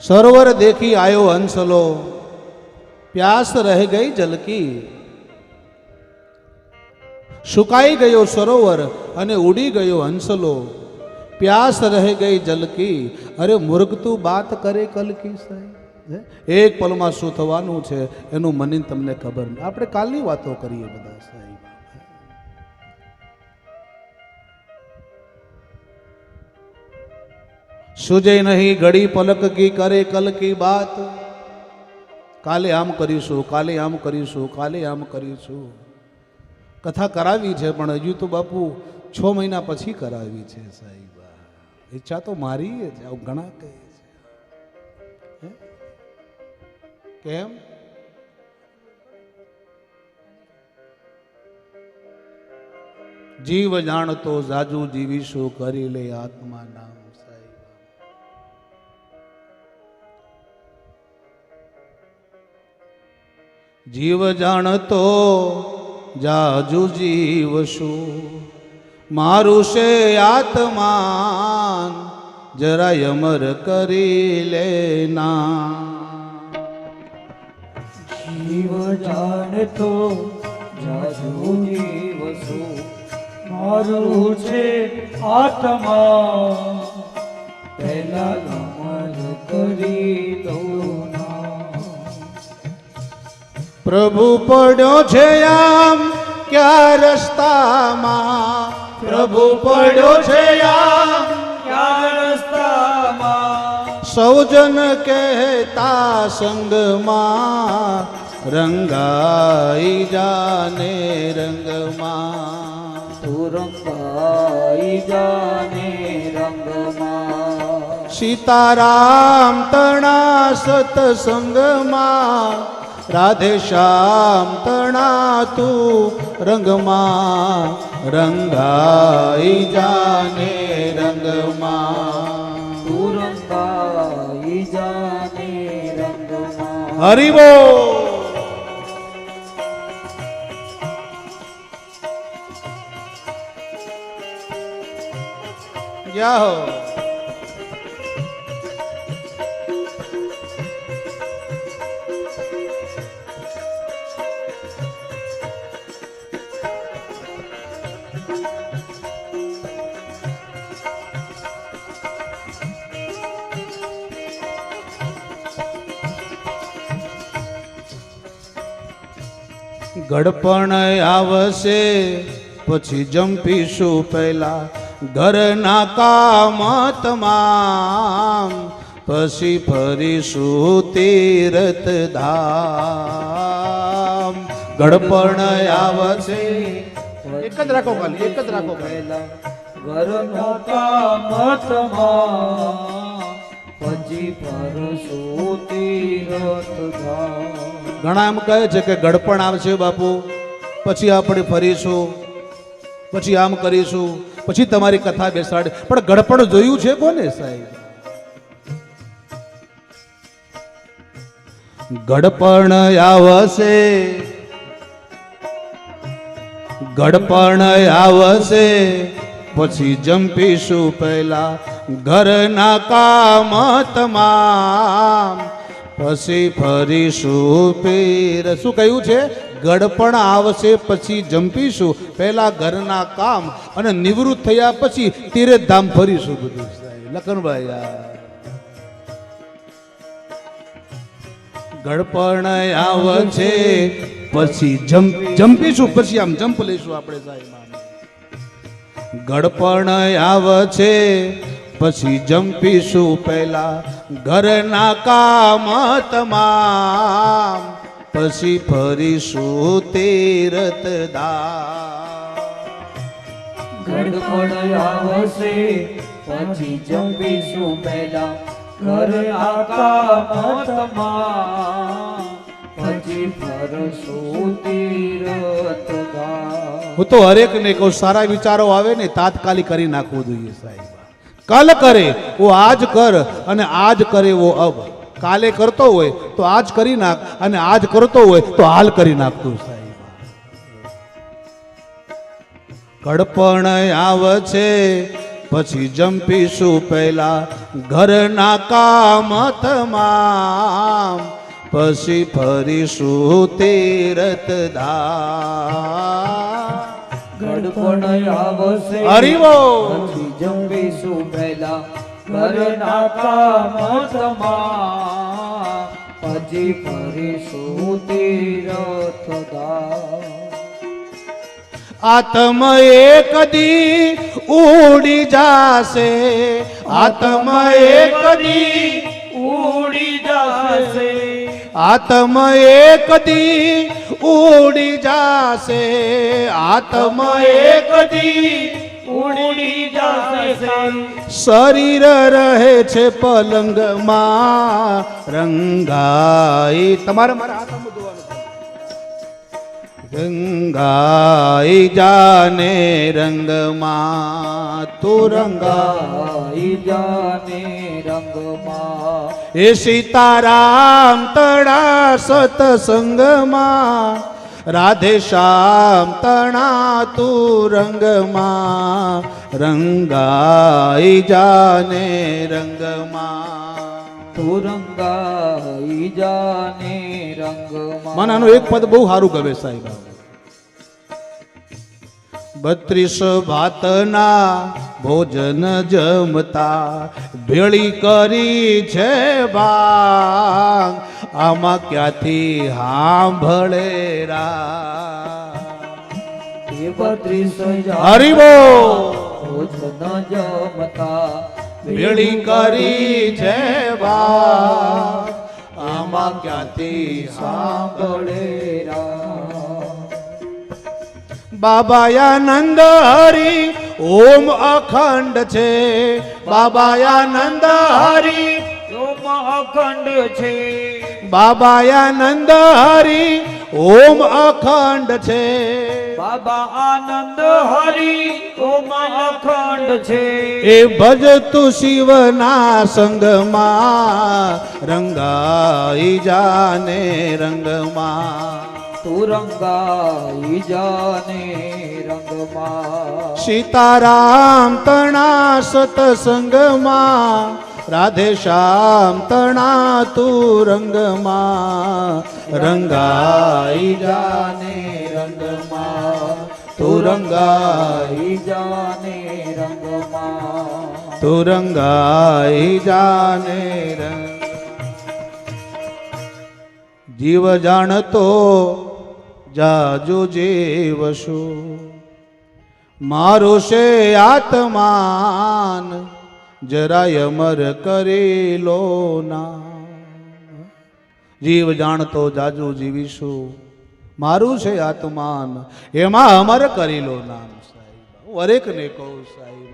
સરોવર દેખી આયો હંસલો, પ્યાસ રહ ગઈ જલકી. સુકાઈ ગયો સરોવર અને ઉડી ગયો હંસલો, પ્યાસ રહે ગઈ જલકી. અરે મૂર્ખ તું બાત કરે કલકી સાહેબ. એક પલમાં શું થવાનું છે એનું મને તમને ખબર નહીં. આપણે કાલની વાતો કરીએ બધા સાહેબ. સુજે નહીં ઘડી પલક કી કરે કલ કી બાત. કાલે આમ કરીશું, કાલે આમ કરીશું, કાલે આમ કરીશું. કથા કરાવી છે પણ હજુ તો બાપુ 6 મહિના પછી કરાવી છે સાહેબ. ઈચ્છા તો મારી છે, આવું ઘણા કહે છે. કેમ? જીવ જાણતો જાજુ જીવીશું, કરી લે આત્મા નામ. જીવ જાણતો જાજુ જીવશું, મારું છે આત્માન જરા અમર કરી લેના. જીવ જાણતો જાજુ જીવશું, મારું છે આત્મા પહેલા અમર કરી દઉં. પ્રભુ પડ્યો છે આમ ક્યાં રસ્તામાં, પ્રભુ પડ્યો છે આમ ક્યાં રસ્તામાં. સૌજન કહેતા સંગમાં, રંગાઈ જાને રંગમાં. તું રંગાઈ જાને રંગમાં. સીતારામ તણા સતસંગમાં, રાધે શ્યામ તણા તું રંગમાં. રંગાઈ જાને રંગમાં. તું રંગાઈ જાને રંગમાં. હરિ બોલ. જય હો. ગડપણ આવશે પછી જંપીશું પહેલા, ઘરના કામ તમામ પછી ફરીશું તીર્થ ધામ. ગડપણ આવશે, એક જ રાખો ખાલી, એક જ રાખો પહેલા ઘરનો કામ તમામ પછી ફરશું તીર્થ ધામ. ઘણા એમ કહે છે કે ગડપણ આવશે બાપુ પછી આપણે ફરીશું, પછી આમ કરીશું, પછી તમારી કથા બેસાડે. પણ ગડપણ જોયું છે કોને સાહેબ? ગડપણ આવશે, ગડપણ આવશે પછી જંપીશું પહેલા, ઘરના કામ તમામ પછી ફરીશું પીર. શું કહ્યું છે? ગડપણ આવશે પછી જંપીશું પહેલા ઘરના કામ, અને નિવૃત્ત થયા પછી તીર્થધામ ફરીશું. બધું લખનભાઈ ગડપણ આવશે પછી જંપીશું, પછી આમ જંપ લઈશું આપણે સાહેબ. ગડપણ આવશે પછી જંપીશું પહેલા, ઘરના કામ તમામ પછી ફરીશું તીર્થ ધામ. ગડપણ આવશે પછી જંપીશું પહેલા, ઘરના કામ તમામ પછી ફરશું તીર્થ ધામ. હું તો હરેકને કહું, સારા વિચારો આવે ને તાત્કાલિક કરી નાખવું જોઈએ સાહેબ. કલ કરે वो आज कर અને આજ કરે वो अब. કાલે કરતો હોય તો આજ કરી નાખ, અને આજ કરતો હોય તો હાલ કરી નાખતું સાહેબ. ગડપણ આવશે પછી જંપીશું પહેલા ઘરના કામ તમામ, પછી ફરીશું તીરથ ધામ. ગડપણ આવશે હરિવો પછી જંપીશું પહેલા ઘરના કામ તમામ, પછી ફરીશું તીરથ ધામ. આત્મ એક દી ઉડી જાશે, આત્મ એક દી ઉડી જશે, આત્મ એક દી ઉડી જાશે, આત્મ એક દી ઉડી જશે. શરીર રહે છે પલંગમાં રંગાઈ. તમારે મારા હાથ રંગાઈ જાને રંગમાં તું રંગાઈ જાને રંગમાં. એ સીતારામ તણા સતસંગમાં, રાધે શ્યામ તણા તું રંગમાં, રંગાઈ જાને રંગમાં. તું રંગાઈ જાને રંગમાં. મને આનું એક પદ બહુ સારું ગમે સાહેબ. 32 ભાતના ભોજન જમતા ભેળી કરી છે ભાંગ, આમાં ક્યાંથી સાંભળે રા. 32 હરિવો ભોજન જમતા ભેળી કરી છે ભાંગ, આમાં ક્યાંથી સાંભળે રા. બાબાયાનંદ હરી ઓમ અખંડ છે, બાબાયાનંદ હરી ઓમ અખંડ છે, બાબાયાનંદ હરી ઓમ અખંડ છે. બાબા આનંદ હરી ઓમ અખંડ છે. એ ભજતું શિવના સંગમાં રંગાઈ જાને રંગમાં. તું રંગાઈ જાને રંગમાં. સીતારામ તણા સતસંગમાં, રાધે શ્યામ તણા તું રંગમાં, રંગાઈ જાને રંગમાં. તું રંગાઈ જાને રંગમાં. તું રંગાઈ જાને રંગ. જીવ જાણતો જાજો જીવશું, મારું છે આત્માન જરાય અમર કરી લો ના. જીવ જાણતો જાજુ જીવીશું, મારું છે આત્માન એમાં અમર કરી લો નામ. સાહેબ હું હરેકને કહું સાહેબ,